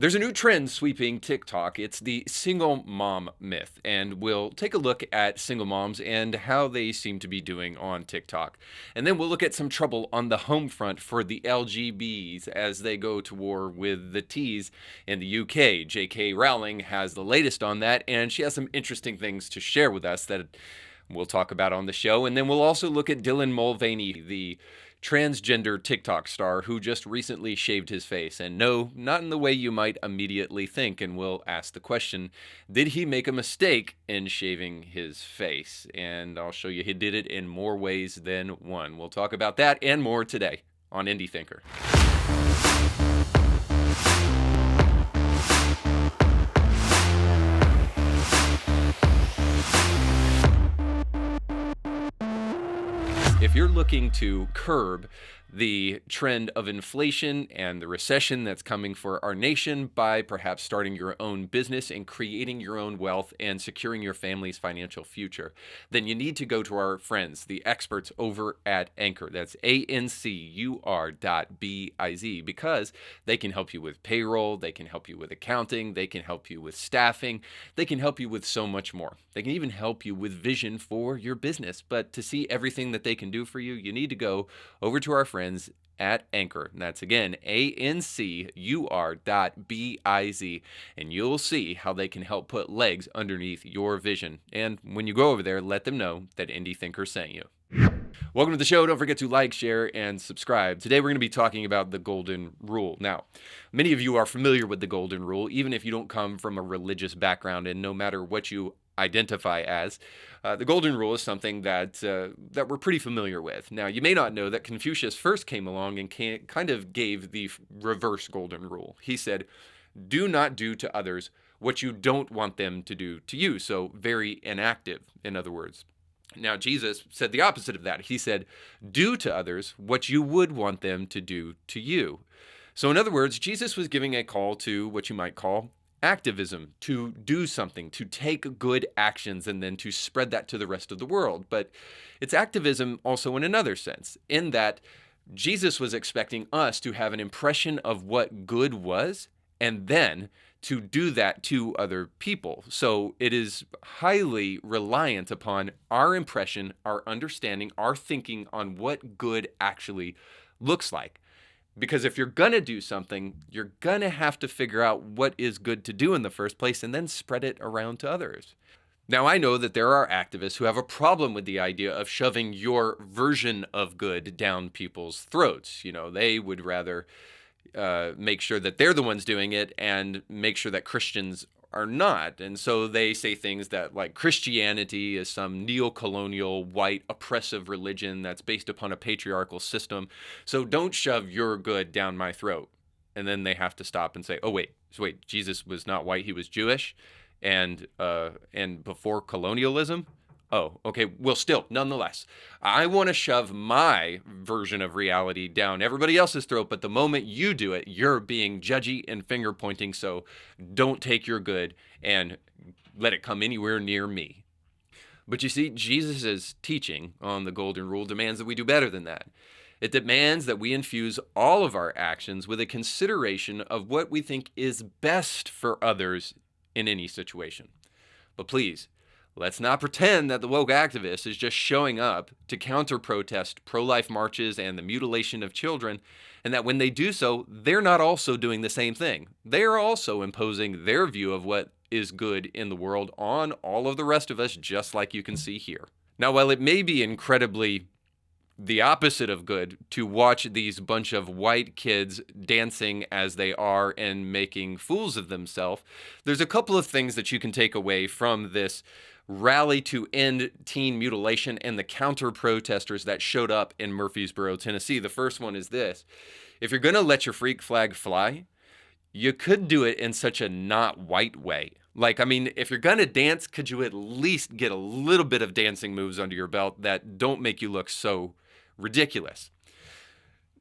There's a new trend sweeping TikTok. It's the single mom myth, and we'll take a look at single moms and how they seem to be doing on TikTok. And then we'll look at some trouble on the home front for the LGBs as they go to war with the Ts in the UK. JK Rowling has the latest on that, and she has some interesting things to share with us that we'll talk about on the show. And then we'll also look at Dylan Mulvaney, the transgender TikTok star who just recently shaved his face. And no, not in the way you might immediately think. And we'll ask the question, did he make a mistake in shaving his face? And I'll show you he did it in more ways than one. We'll talk about that and more today on Indie Thinker. If you're looking to curb the trend of inflation and the recession that's coming for our nation by perhaps starting your own business and creating your own wealth and securing your family's financial future, then you need to go to our friends, the experts over at Ancur. That's Ancur.biz, because they can help you with payroll, they can help you with accounting, they can help you with staffing, they can help you with so much more. They can even help you with vision for your business. But to see everything that they can do for you, you need to go over to our friends at Ancur. And that's again, Ancur.biz. And you'll see how they can help put legs underneath your vision. And when you go over there, let them know that Indie Thinker sent you. Welcome to the show. Don't forget to like, share, and subscribe. Today we're going to be talking about the Golden Rule. Now, many of you are familiar with the Golden Rule, even if you don't come from a religious background, and no matter what you identify as. The Golden Rule is something that we're pretty familiar with. Now, you may not know that Confucius first came along and kind of gave the reverse Golden Rule. He said, do not do to others what you don't want them to do to you. So very inactive, in other words. Now, Jesus said the opposite of that. He said, do to others what you would want them to do to you. So in other words, Jesus was giving a call to what you might call activism, to do something, to take good actions, and then to spread that to the rest of the world. But it's activism also in another sense, in that Jesus was expecting us to have an impression of what good was, and then to do that to other people. So it is highly reliant upon our impression, our understanding, our thinking on what good actually looks like. Because if you're going to do something, you're going to have to figure out what is good to do in the first place and then spread it around to others. Now, I know that there are activists who have a problem with the idea of shoving your version of good down people's throats. You know, they would rather make sure that they're the ones doing it and make sure that Christians are not. And so they say things that like Christianity is some neo-colonial, white, oppressive religion that's based upon a patriarchal system. So don't shove your good down my throat. And then they have to stop and say, oh, wait, Jesus was not white, he was Jewish. And before colonialism? Oh, okay. Well, still, nonetheless, I want to shove my version of reality down everybody else's throat. But the moment you do it, you're being judgy and finger pointing. So don't take your good and let it come anywhere near me. But you see, Jesus' teaching on the Golden Rule demands that we do better than that. It demands that we infuse all of our actions with a consideration of what we think is best for others in any situation. But please, let's not pretend that the woke activist is just showing up to counter-protest pro-life marches and the mutilation of children, and that when they do so, they're not also doing the same thing. They are also imposing their view of what is good in the world on all of the rest of us, just like you can see here. Now, while it may be incredibly the opposite of good to watch these bunch of white kids dancing as they are and making fools of themselves, there's a couple of things that you can take away from this rally to end teen mutilation and the counter-protesters that showed up in Murfreesboro, Tennessee. The first one is this. If you're going to let your freak flag fly, you could do it in such a not white way. Like, I mean, if you're going to dance, could you at least get a little bit of dancing moves under your belt that don't make you look so ridiculous?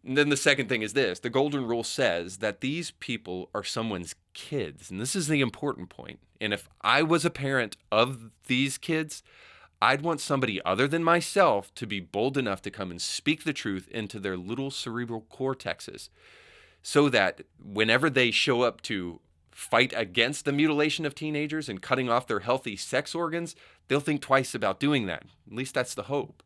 And then the second thing is this. The Golden Rule says that these people are someone's kids. And this is the important point. And if I was a parent of these kids, I'd want somebody other than myself to be bold enough to come and speak the truth into their little cerebral cortexes so that whenever they show up to fight against the mutilation of teenagers and cutting off their healthy sex organs, they'll think twice about doing that. At least that's the hope.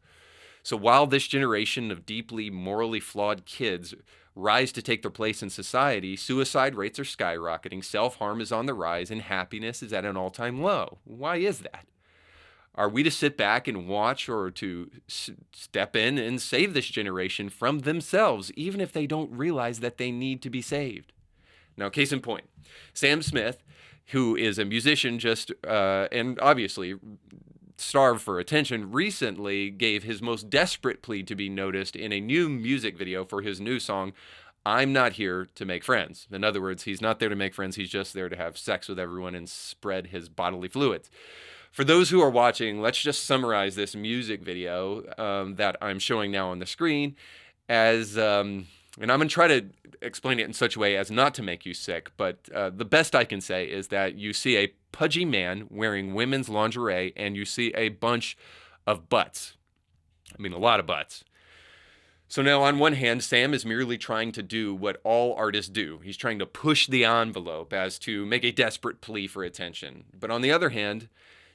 So while this generation of deeply morally flawed kids rise to take their place in society, suicide rates are skyrocketing, self-harm is on the rise, and happiness is at an all-time low. Why is that? Are we to sit back and watch, or to step in and save this generation from themselves, even if they don't realize that they need to be saved? Now, case in point, Sam Smith, who is a musician and obviously starved for attention, recently gave his most desperate plea to be noticed in a new music video for his new song, I'm Not Here to Make Friends. In other words, he's not there to make friends, he's just there to have sex with everyone and spread his bodily fluids. For those who are watching, let's just summarize this music video that I'm showing now on the screen as, and I'm going to try to explain it in such a way as not to make you sick, but the best I can say is that you see a pudgy man wearing women's lingerie, and you see a bunch of butts. I mean, a lot of butts. So now, on one hand, Sam is merely trying to do what all artists do. He's trying to push the envelope as to make a desperate plea for attention. But on the other hand,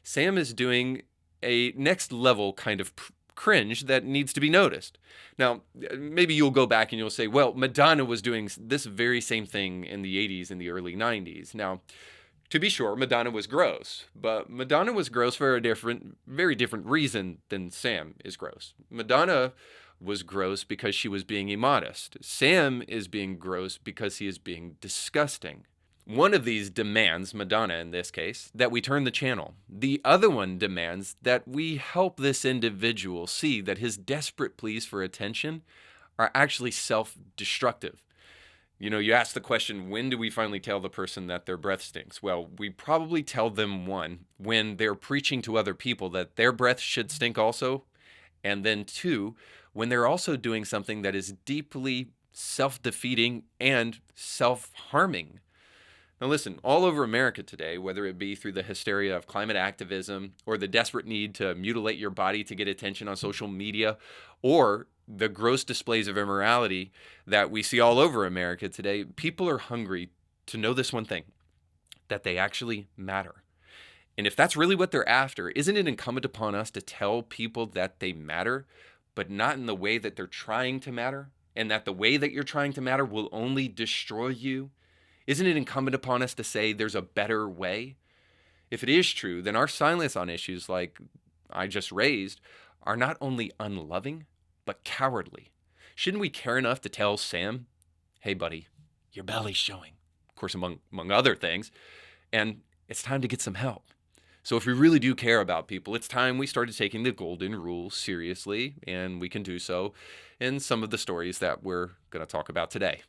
Sam is doing a next level kind of cringe that needs to be noticed. Now, maybe you'll go back and you'll say, well, Madonna was doing this very same thing in the 80s and the early 90s. Now, to be sure, Madonna was gross, but Madonna was gross for a very different reason than Sam is gross. Madonna was gross because she was being immodest. Sam is being gross because he is being disgusting. One of these demands, Madonna in this case, that we turn the channel. The other one demands that we help this individual see that his desperate pleas for attention are actually self-destructive. You know, you ask the question, when do we finally tell the person that their breath stinks? Well, we probably tell them, one, when they're preaching to other people that their breath should stink also, and then two, when they're also doing something that is deeply self-defeating and self-harming. Now listen, all over America today, whether it be through the hysteria of climate activism or the desperate need to mutilate your body to get attention on social media, or the gross displays of immorality that we see all over America today, people are hungry to know this one thing, that they actually matter. And if that's really what they're after, isn't it incumbent upon us to tell people that they matter, but not in the way that they're trying to matter, and that the way that you're trying to matter will only destroy you? Isn't it incumbent upon us to say there's a better way? If it is true, then our silence on issues like I just raised are not only unloving, but cowardly. Shouldn't we care enough to tell Sam, hey buddy, your belly's showing, of course, among other things, and it's time to get some help. So if we really do care about people, it's time we started taking the golden rule seriously, and we can do so in some of the stories that we're going to talk about today.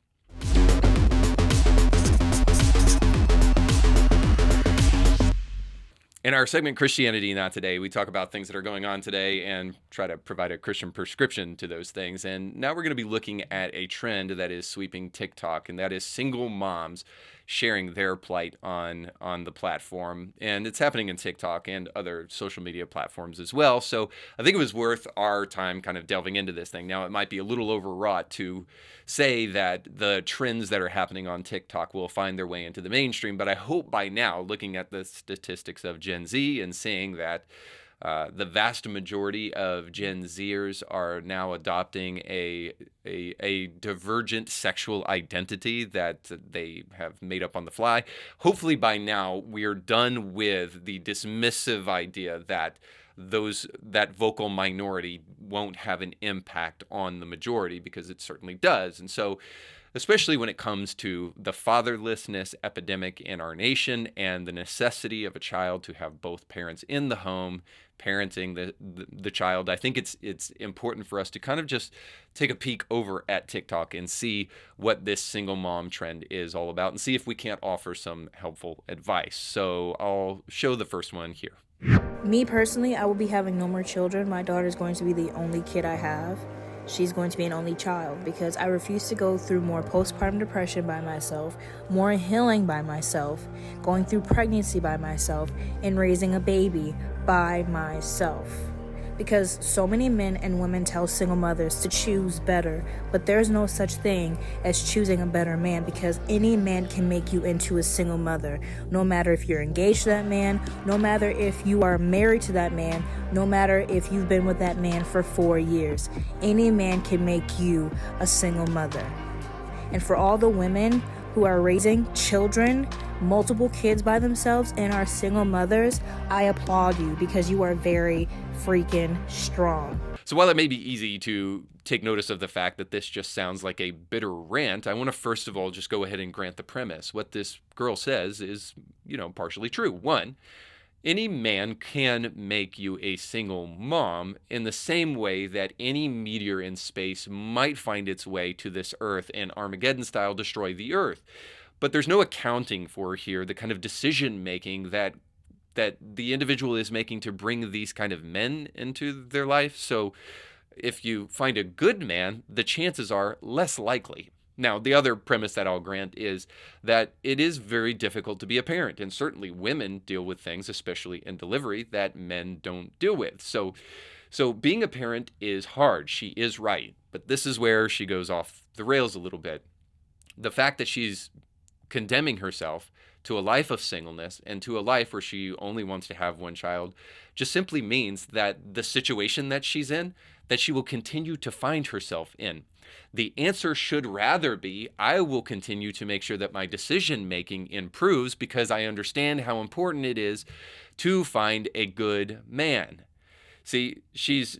In our segment, Christianity Not Today, we talk about things that are going on today and try to provide a Christian prescription to those things. And now we're going to be looking at a trend that is sweeping TikTok, and that is single moms sharing their plight on the platform. And it's happening in TikTok and other social media platforms as well. So I think it was worth our time kind of delving into this thing. Now, it might be a little overwrought to say that the trends that are happening on TikTok will find their way into the mainstream, but I hope by now, looking at the statistics of Gen Z and seeing that the vast majority of Gen Zers are now adopting a divergent sexual identity that they have made up on the fly. Hopefully by now we're done with the dismissive idea that that vocal minority won't have an impact on the majority, because it certainly does. And so, especially when it comes to the fatherlessness epidemic in our nation and the necessity of a child to have both parents in the home parenting the child, I think it's important for us to kind of just take a peek over at TikTok and see what this single mom trend is all about, and see if we can't offer some helpful advice. So I'll show the first one here. Me personally, I will be having no more children. My daughter is going to be the only kid I have. She's going to be an only child, because I refuse to go through more postpartum depression by myself, more healing by myself, going through pregnancy by myself, and raising a baby by myself. Because so many men and women tell single mothers to choose better, but there's no such thing as choosing a better man, because any man can make you into a single mother. No matter if you're engaged to that man, no matter if you are married to that man, no matter if you've been with that man for 4 years, any man can make you a single mother. And for all the women who are raising children, multiple kids by themselves, and are single mothers, I applaud you, because you are very freaking strong. So while it may be easy to take notice of the fact that this just sounds like a bitter rant, I want to first of all just go ahead and grant the premise. What this girl says is, partially true. One, any man can make you a single mom in the same way that any meteor in space might find its way to this Earth and Armageddon style destroy the Earth. But there's no accounting for here the kind of decision making that the individual is making to bring these kind of men into their life. So if you find a good man, the chances are less likely. Now, the other premise that I'll grant is that it is very difficult to be a parent, and certainly women deal with things, especially in delivery, that men don't deal with. So being a parent is hard. She is right, but this is where she goes off the rails a little bit. The fact that she's condemning herself to a life of singleness and to a life where she only wants to have one child just simply means that the situation that she's in, that she will continue to find herself in. The answer should rather be, I will continue to make sure that my decision making improves because I understand how important it is to find a good man. See, she's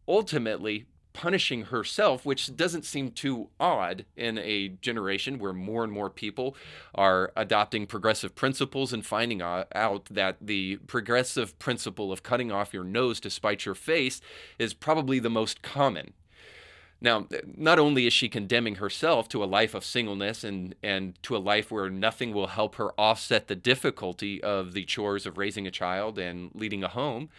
ultimately punishing herself, which doesn't seem too odd in a generation where more and more people are adopting progressive principles and finding out that the progressive principle of cutting off your nose to spite your face is probably the most common. Now, not only is she condemning herself to a life of singleness and to a life where nothing will help her offset the difficulty of the chores of raising a child and leading a home,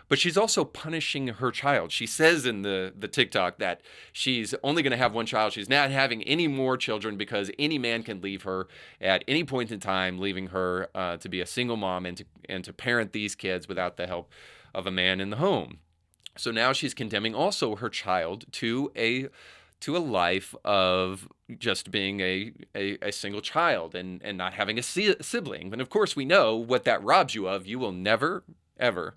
but she's also punishing her child. She says in the TikTok that she's only going to have one child. She's not having any more children because any man can leave her at any point in time, leaving her to be a single mom and to parent these kids without the help of a man in the home. So now she's condemning also her child to a life of just being a single child and not having a sibling. And of course, we know what that robs you of. You will never, ever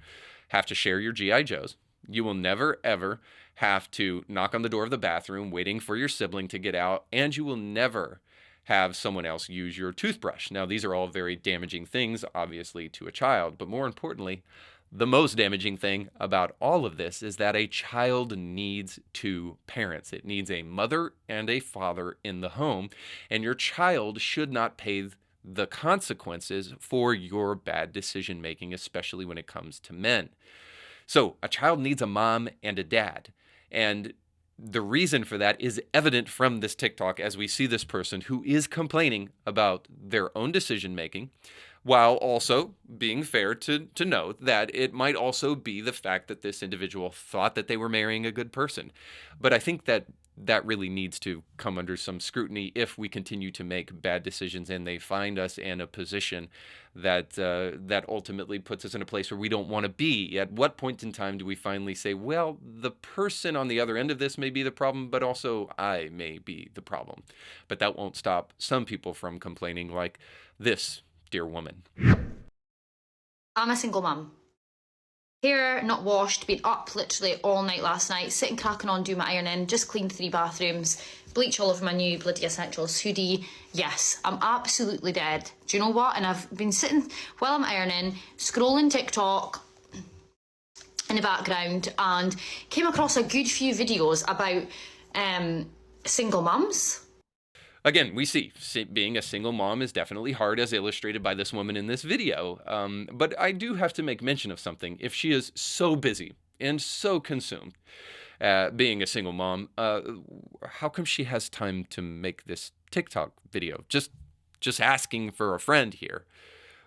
have to share your G.I. Joes. You will never, ever have to knock on the door of the bathroom waiting for your sibling to get out, and you will never have someone else use your toothbrush. Now, these are all very damaging things, obviously, to a child, but more importantly, the most damaging thing about all of this is that a child needs two parents. It needs a mother and a father in the home, and your child should not pay the consequences for your bad decision making, especially when it comes to men. So a child needs a mom and a dad. And the reason for that is evident from this TikTok as we see this person who is complaining about their own decision making, while also being fair to note that it might also be the fact that this individual thought that they were marrying a good person. But I think that really needs to come under some scrutiny if we continue to make bad decisions and they find us in a position that ultimately puts us in a place where we don't want to be. At what point in time do we finally say, well, the person on the other end of this may be the problem, but also I may be the problem? But that won't stop some people from complaining like this dear woman. I'm a single mum. Hair not washed, been up literally all night last night, sitting cracking on, doing my ironing, just cleaned 3 bathrooms, bleach all over my new bloody Essentials hoodie. Yes, I'm absolutely dead. Do you know what? And I've been sitting while I'm ironing, scrolling TikTok in the background, and came across a good few videos about single mums. Again, we see being a single mom is definitely hard, as illustrated by this woman in this video. But I do have to make mention of something. If she is so busy and so consumed being a single mom, how come she has time to make this TikTok video? Just asking for a friend here.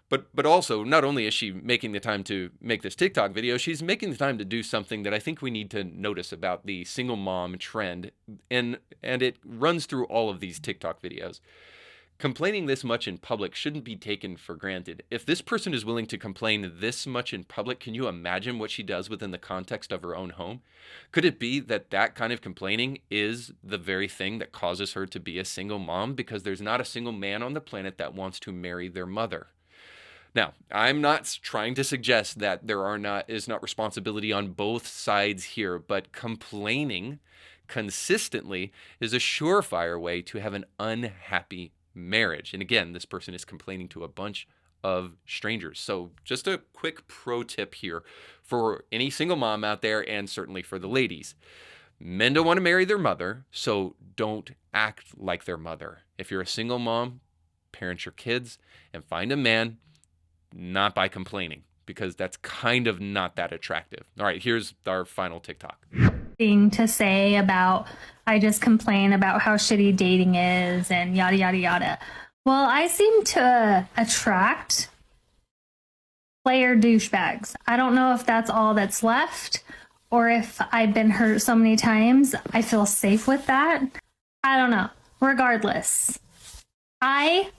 But also, not only is she making the time to make this TikTok video, she's making the time to do something that I think we need to notice about the single mom trend, and it runs through all of these TikTok videos. Complaining this much in public shouldn't be taken for granted. If this person is willing to complain this much in public, can you imagine what she does within the context of her own home? Could it be that that kind of complaining is the very thing that causes her to be a single mom? Because there's not a single man on the planet that wants to marry their mother. Now, I'm not trying to suggest that is not responsibility on both sides here, but complaining consistently is a surefire way to have an unhappy marriage. And again, this person is complaining to a bunch of strangers. So just a quick pro tip here for any single mom out there, and certainly for the ladies. Men don't want to marry their mother, so don't act like their mother. If you're a single mom, parent your kids and find a man, not by complaining, because that's kind of not that attractive. All right, here's our final TikTok. Thing to say about, I just complain about how shitty dating is and yada, yada, yada. Well, I seem to attract player douchebags. I don't know if that's all that's left or if I've been hurt so many times, I feel safe with that. I don't know. Regardless, I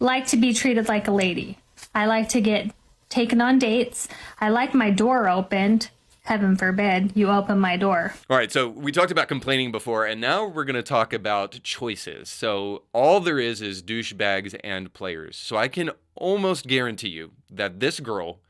like to be treated like a lady. I like to get taken on dates. I like my door opened. Heaven forbid you open my door. All right, so we talked about complaining before, and now we're going to talk about choices. So all there is douchebags and players. So I can almost guarantee you that this girl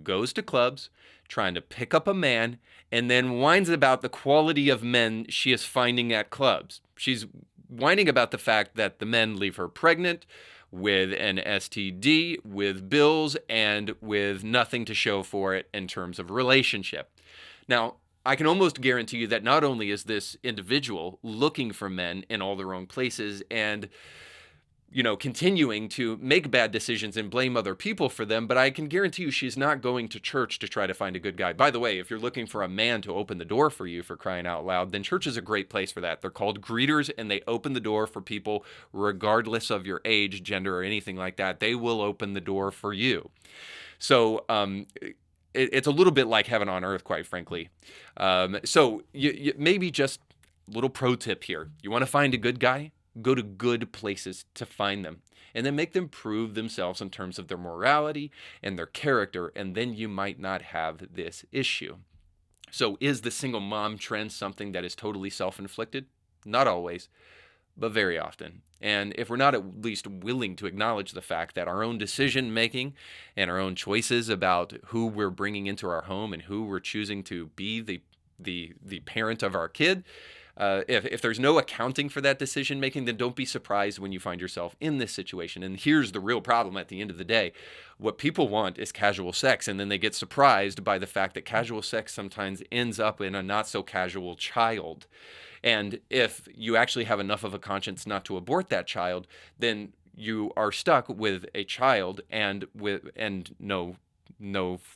goes to clubs trying to pick up a man and then whines about the quality of men she is finding at clubs. She's whining about the fact that the men leave her pregnant, with an STD, with bills, and with nothing to show for it in terms of relationship. Now, I can almost guarantee you that not only is this individual looking for men in all the wrong places and, continuing to make bad decisions and blame other people for them, but I can guarantee you she's not going to church to try to find a good guy. By the way, if you're looking for a man to open the door for you, for crying out loud, then church is a great place for that. They're called greeters, and they open the door for people regardless of your age, gender, or anything like that. They will open the door for you. So it's a little bit like heaven on earth, quite frankly. So you maybe just a little pro tip here. You want to find a good guy? Go to good places to find them, and then make them prove themselves in terms of their morality and their character, and then you might not have this issue. So is the single mom trend something that is totally self-inflicted? Not always, but very often. And if we're not at least willing to acknowledge the fact that our own decision-making and our own choices about who we're bringing into our home and who we're choosing to be the parent of our kid, if there's no accounting for that decision making, then don't be surprised when you find yourself in this situation. And here's the real problem at the end of the day. What people want is casual sex, and then they get surprised by the fact that casual sex sometimes ends up in a not so casual child. And if you actually have enough of a conscience not to abort that child, then you are stuck with a child and no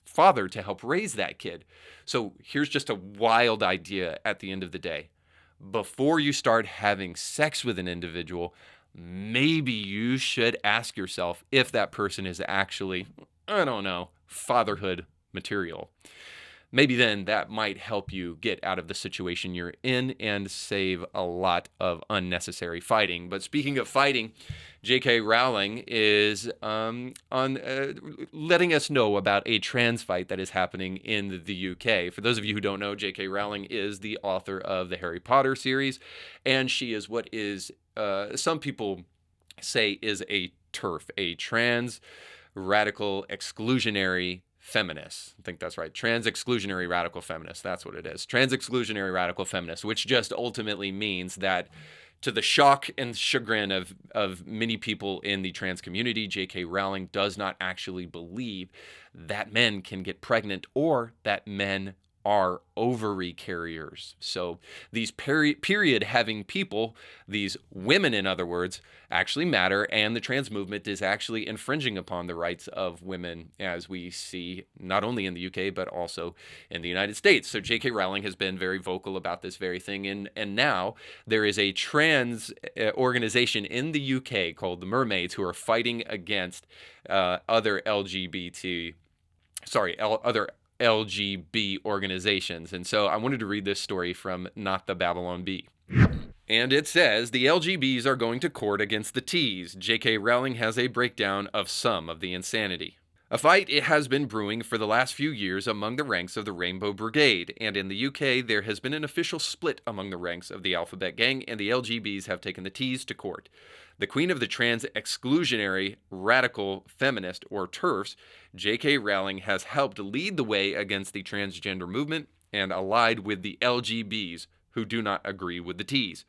father to help raise that kid. So here's just a wild idea at the end of the day. Before you start having sex with an individual, maybe you should ask yourself if that person is actually, fatherhood material. Maybe then that might help you get out of the situation you're in and save a lot of unnecessary fighting. But speaking of fighting, J.K. Rowling is letting us know about a trans fight that is happening in the UK. For those of you who don't know, J.K. Rowling is the author of the Harry Potter series, and she is what is some people say is a TERF, a trans radical exclusionary feminist. I think that's right. Trans exclusionary radical feminist. That's what it is. Trans exclusionary radical feminist, which just ultimately means that, to the shock and chagrin of many people in the trans community, J.K. Rowling does not actually believe that men can get pregnant or that men are ovary carriers. So these period having people, these women in other words, actually matter, and the trans movement is actually infringing upon the rights of women, as we see not only in the UK but also in the United States. So J.K. Rowling has been very vocal about this very thing, and now there is a trans organization in the UK called the Mermaids who are fighting against other LGBT organizations. And so I wanted to read this story from Not the Babylon Bee. And it says the LGBs are going to court against the Ts. J.K. Rowling has a breakdown of some of the insanity. A fight it has been brewing for the last few years among the ranks of the Rainbow Brigade, and in the UK there has been an official split among the ranks of the Alphabet Gang, and the LGBs have taken the Ts to court. The queen of the trans exclusionary radical feminist, or TERFs, J.K. Rowling, has helped lead the way against the transgender movement and allied with the LGBs, who do not agree with the Ts.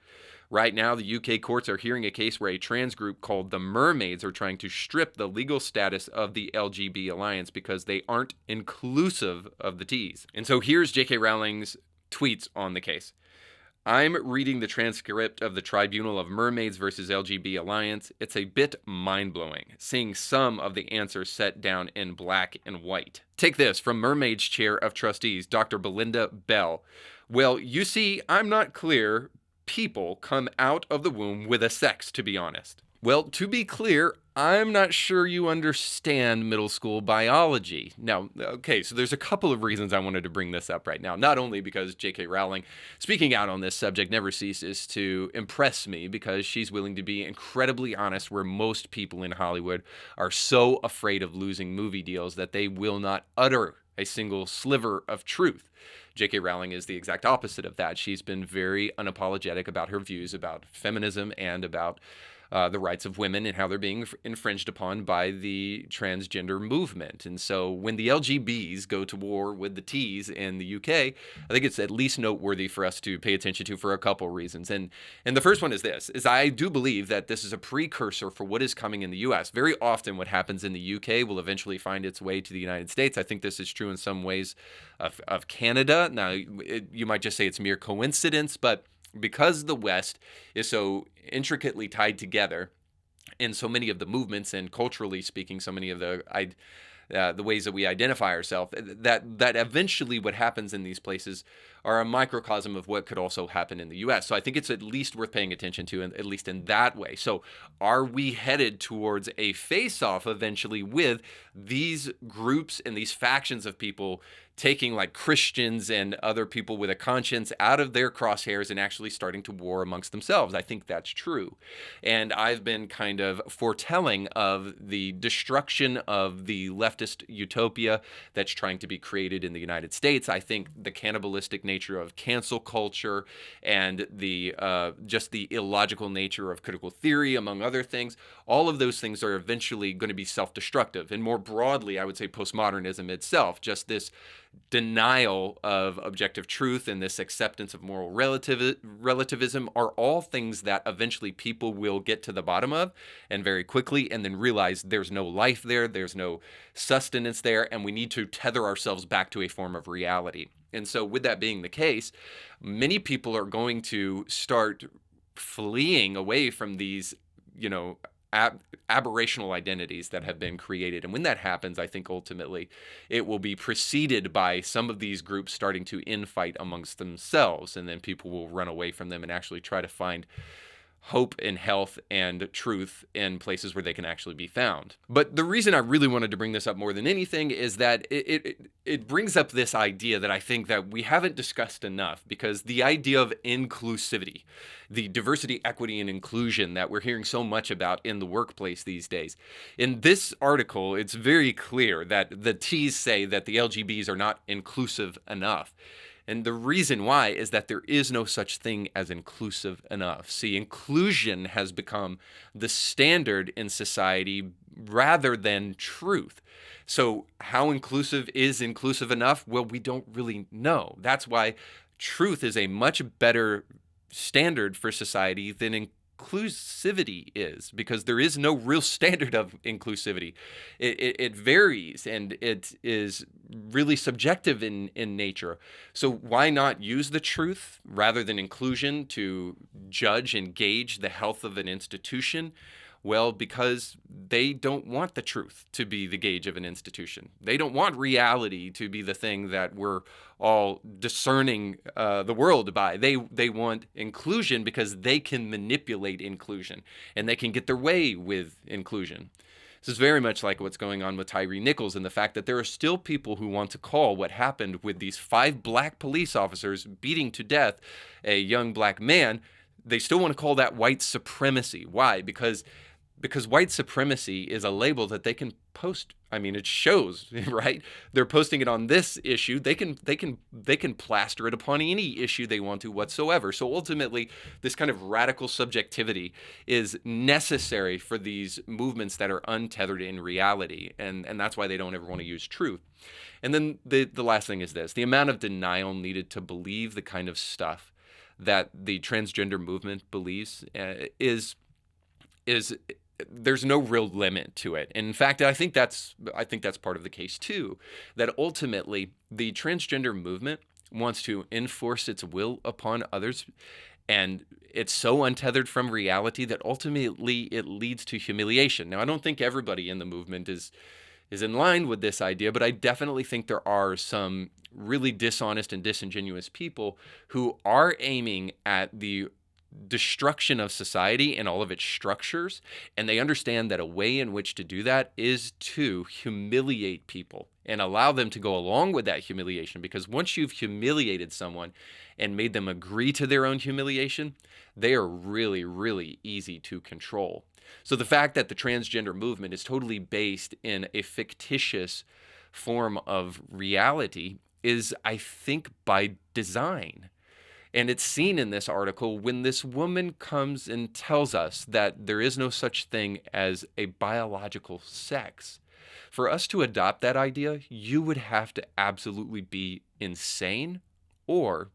Right now, the UK courts are hearing a case where a trans group called the Mermaids are trying to strip the legal status of the LGB alliance because they aren't inclusive of the Ts. And so here's J.K. Rowling's tweets on the case. I'm reading the transcript of the Tribunal of Mermaids versus LGB Alliance. It's a bit mind-blowing, seeing some of the answers set down in black and white. Take this from Mermaids Chair of Trustees, Dr. Belinda Bell. Well, you see, I'm not clear. People come out of the womb with a sex, to be honest. Well, to be clear, I'm not sure you understand middle school biology. Now, okay, so there's a couple of reasons I wanted to bring this up right now. Not only because J.K. Rowling, speaking out on this subject, never ceases to impress me because she's willing to be incredibly honest, where most people in Hollywood are so afraid of losing movie deals that they will not utter a single sliver of truth. J.K. Rowling is the exact opposite of that. She's been very unapologetic about her views about feminism and about the rights of women and how they're being infringed upon by the transgender movement. And so when the LGBs go to war with the Ts in the UK, I think it's at least noteworthy for us to pay attention to for a couple reasons. And the first one is this, is I do believe that this is a precursor for what is coming in the US. Very often what happens in the UK will eventually find its way to the United States. I think this is true in some ways of Canada. Now, you might just say it's mere coincidence, but because the West is so intricately tied together in so many of the movements and culturally speaking, so many of the ways that we identify ourselves, that eventually what happens in these places are a microcosm of what could also happen in the U.S. So I think it's at least worth paying attention to, at least in that way. So are we headed towards a face-off eventually with these groups and these factions of people taking like Christians and other people with a conscience out of their crosshairs and actually starting to war amongst themselves? I think that's true. And I've been kind of foretelling of the destruction of the leftist utopia that's trying to be created in the United States. I think the cannibalistic nature of cancel culture and the just the illogical nature of critical theory, among other things, all of those things are eventually going to be self-destructive. And more broadly, I would say postmodernism itself, just this denial of objective truth and this acceptance of moral relativism are all things that eventually people will get to the bottom of, and very quickly, and then realize there's no life there, there's no sustenance there, and we need to tether ourselves back to a form of reality. And so with that being the case, many people are going to start fleeing away from these, aberrational identities that have been created. And when that happens, I think ultimately it will be preceded by some of these groups starting to infight amongst themselves, and then people will run away from them and actually try to find hope and health and truth in places where they can actually be found. But the reason I really wanted to bring this up more than anything is that it brings up this idea that I think that we haven't discussed enough, because the idea of inclusivity, the diversity, equity, and inclusion that we're hearing so much about in the workplace these days. In this article, it's very clear that the T's say that the LGBs are not inclusive enough. And the reason why is that there is no such thing as inclusive enough. See, inclusion has become the standard in society rather than truth. So how inclusive is inclusive enough? Well, we don't really know. That's why truth is a much better standard for society than inclusivity is, because there is no real standard of inclusivity. It varies, and it is really subjective in nature. So why not use the truth rather than inclusion to judge and gauge the health of an institution? Well, because they don't want the truth to be the gauge of an institution. They don't want reality to be the thing that we're all discerning the world by. They want inclusion because they can manipulate inclusion, and they can get their way with inclusion. This is very much like what's going on with Tyree Nichols, and the fact that there are still people who want to call what happened with these 5 black police officers beating to death a young black man they still want to call that white supremacy. Why? Because white supremacy is a label that they can post. I mean, it shows, right? They're posting it on this issue. They can plaster it upon any issue they want to whatsoever. So ultimately, this kind of radical subjectivity is necessary for these movements that are untethered in reality, and that's why they don't ever want to use truth. And then the last thing is this: the amount of denial needed to believe the kind of stuff that the transgender movement believes is there's no real limit to it. And in fact, I think that's part of the case too, that ultimately the transgender movement wants to enforce its will upon others, and it's so untethered from reality that ultimately it leads to humiliation. Now, I don't think everybody in the movement is in line with this idea, but I definitely think there are some really dishonest and disingenuous people who are aiming at the destruction of society and all of its structures, and they understand that a way in which to do that is to humiliate people and allow them to go along with that humiliation, because once you've humiliated someone and made them agree to their own humiliation, they are really, really easy to control. So the fact that the transgender movement is totally based in a fictitious form of reality is, I think, by design. And it's seen in this article when this woman comes and tells us that there is no such thing as a biological sex. For us to adopt that idea, you would have to absolutely be insane or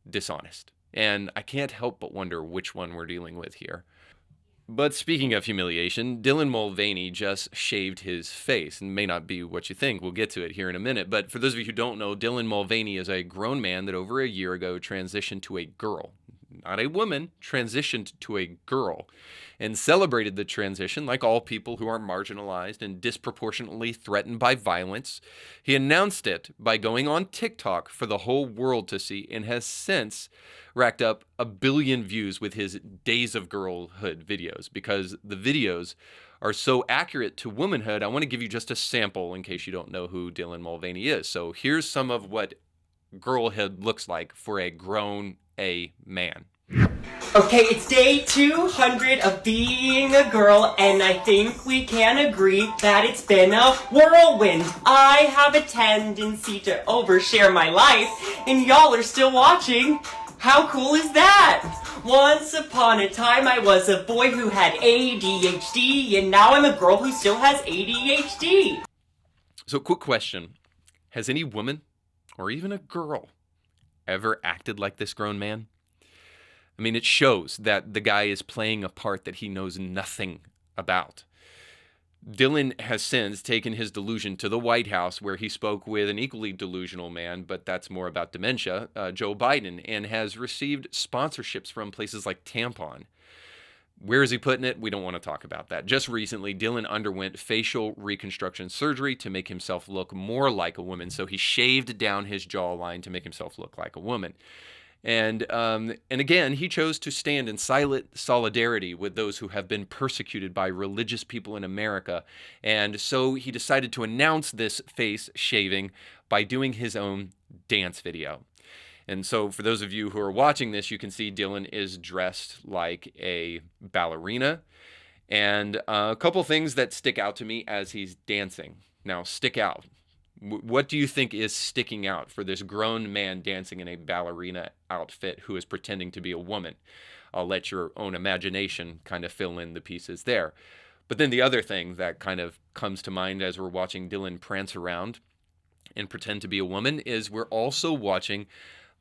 dishonest. And I can't help but wonder which one we're dealing with here. But speaking of humiliation, Dylan Mulvaney just shaved his face. And may not be what you think. We'll get to it here in a minute. But for those of you who don't know, Dylan Mulvaney is a grown man that over a year ago transitioned to a girl. Not a woman, transitioned to a girl, and celebrated the transition like all people who are marginalized and disproportionately threatened by violence. He announced it by going on TikTok for the whole world to see, and has since racked up 1 billion views with his Days of Girlhood videos, because the videos are so accurate to womanhood. I want to give you just a sample in case you don't know who Dylan Mulvaney is. So here's some of what girlhood looks like for a grown man. Okay, it's day 200 of being a girl, and I think we can agree that it's been a whirlwind. I have a tendency to overshare my life, and y'all are still watching. How cool is that? Once upon a time, I was a boy who had ADHD, and now I'm a girl who still has ADHD. So, quick question. Has any woman, or even a girl, ever acted like this grown man? I mean, it shows that the guy is playing a part that he knows nothing about. Dylan has since taken his delusion to the White House, where he spoke with an equally delusional man, but that's more about dementia, Joe Biden, and has received sponsorships from places like Tampon. Where is he putting it? We don't want to talk about that. Just recently, Dylan underwent facial reconstruction surgery to make himself look more like a woman, so he shaved down his jawline to make himself look like a woman. And again, he chose to stand in silent solidarity with those who have been persecuted by religious people in America. And so he decided to announce this face shaving by doing his own dance video. And so for those of you who are watching this, you can see Dylan is dressed like a ballerina. And a couple things that stick out to me as he's dancing. Now, stick out. What do you think is sticking out for this grown man dancing in a ballerina outfit who is pretending to be a woman? I'll let your own imagination kind of fill in the pieces there. But then the other thing that kind of comes to mind as we're watching Dylan prance around and pretend to be a woman is we're also watching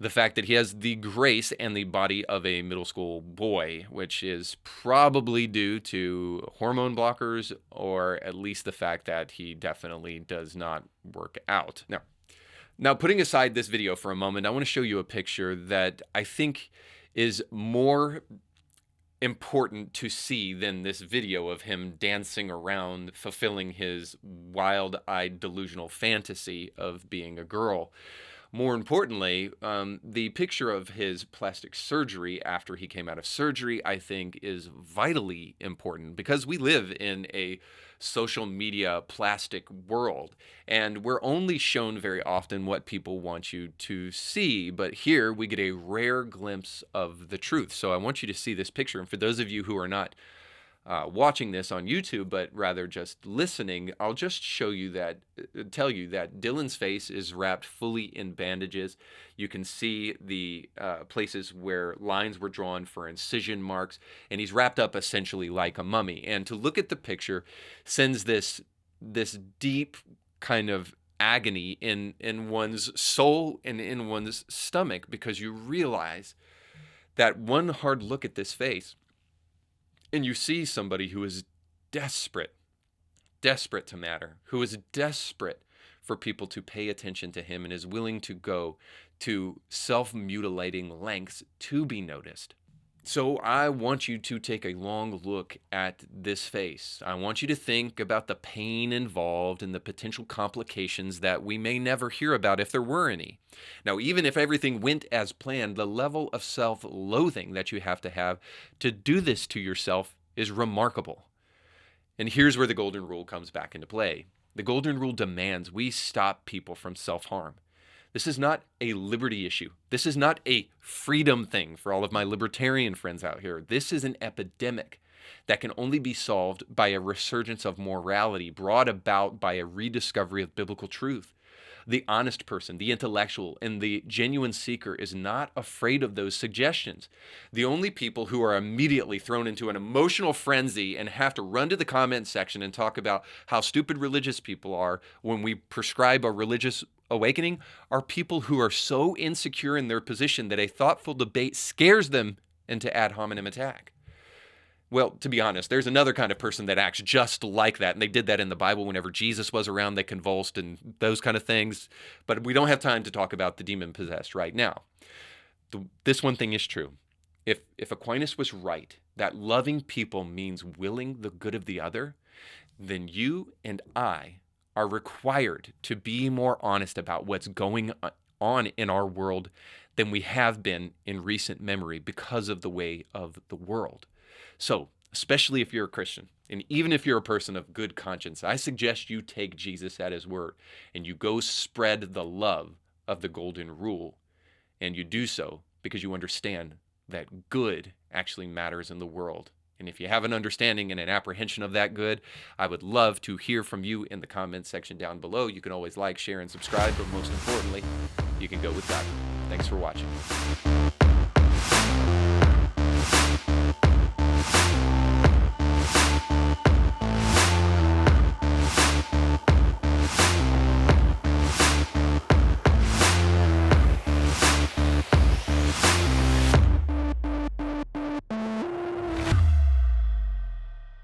the fact that he has the grace and the body of a middle school boy, which is probably due to hormone blockers, or at least the fact that he definitely does not work out. Now, putting aside this video for a moment, I want to show you a picture that I think is more important to see than this video of him dancing around, fulfilling his wild-eyed delusional fantasy of being a girl. More importantly, the picture of his plastic surgery after he came out of surgery, I think, is vitally important, because we live in a social media plastic world. And we're only shown very often what people want you to see, but here we get a rare glimpse of the truth. So I want you to see this picture. And for those of you who are not watching this on YouTube, but rather just listening, I'll just show you that, tell you that Dylan's face is wrapped fully in bandages. You can see the places where lines were drawn for incision marks, and he's wrapped up essentially like a mummy. And to look at the picture sends this deep kind of agony in one's soul and in one's stomach, because you realize that one hard look at this face, and you see somebody who is desperate to matter, who is desperate for people to pay attention to him and is willing to go to self-mutilating lengths to be noticed. So I want you to take a long look at this face. I want you to think about the pain involved and the potential complications that we may never hear about if there were any. Now, even if everything went as planned, the level of self-loathing that you have to do this to yourself is remarkable. And here's where the golden rule comes back into play. The golden rule demands we stop people from self-harm. This is not a liberty issue. This is not a freedom thing for all of my libertarian friends out here. This is an epidemic that can only be solved by a resurgence of morality brought about by a rediscovery of biblical truth. The honest person, the intellectual, and the genuine seeker is not afraid of those suggestions. The only people who are immediately thrown into an emotional frenzy and have to run to the comment section and talk about how stupid religious people are when we prescribe a religious awakening are people who are so insecure in their position that a thoughtful debate scares them into ad hominem attack. Well, to be honest, there's another kind of person that acts just like that, and they did that in the Bible whenever Jesus was around. They convulsed and those kind of things, but we don't have time to talk about the demon-possessed right now. This one thing is true. If Aquinas was right, that loving people means willing the good of the other, then you and I are required to be more honest about what's going on in our world than we have been in recent memory because of the way of the world. So, especially if you're a Christian, and even if you're a person of good conscience, I suggest you take Jesus at his word and you go spread the love of the golden rule. And you do so because you understand that good actually matters in the world. And if you have an understanding and an apprehension of that good, I would love to hear from you in the comments section down below. You can always like, share, and subscribe, but most importantly, you can go with God. Thanks for watching.